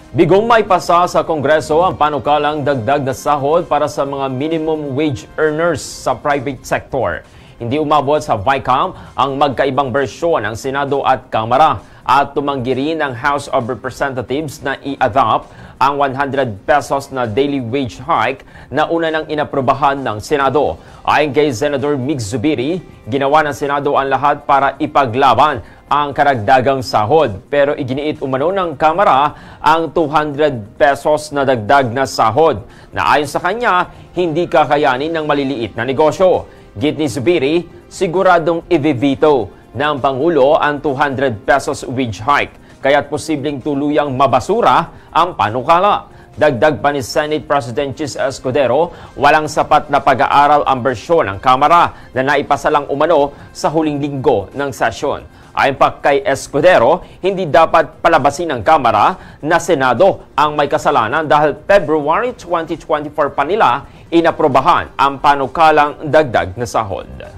Bigong may pasa sa Kongreso ang panukalang dagdag na sahod para sa mga minimum wage earners sa private sector. Hindi umabot sa VICAM ang magkaibang bersyon ng Senado at Kamara at tumanggi rin ng House of Representatives na i-adopt ang 100 pesos na daily wage hike na una nang inaprobahan ng Senado. Ayon kay Senador Mig Zubiri, ginawa ng Senado ang lahat para ipaglaban ang karagdagang sahod, pero iginiit umano ng Kamara ang 200 pesos na dagdag na sahod na ayon sa kanya hindi kakayanin ng maliliit na negosyo. Git ni Zubiri, siguradong i-veto ng Pangulo ang 200 pesos wage hike, kaya't posibleng tuluyang mabasura ang panukala. Dagdag pa ni Senate President Chis Escudero, walang sapat na pag-aaral ang bersyon ng Kamara na naipasa lang umano sa huling linggo ng sesyon. Ayon pa kay Escudero, hindi dapat palabasin ng Kamara na Senado ang may kasalanan dahil February 2024 pa nila inaprobahan ang panukalang dagdag na sahod.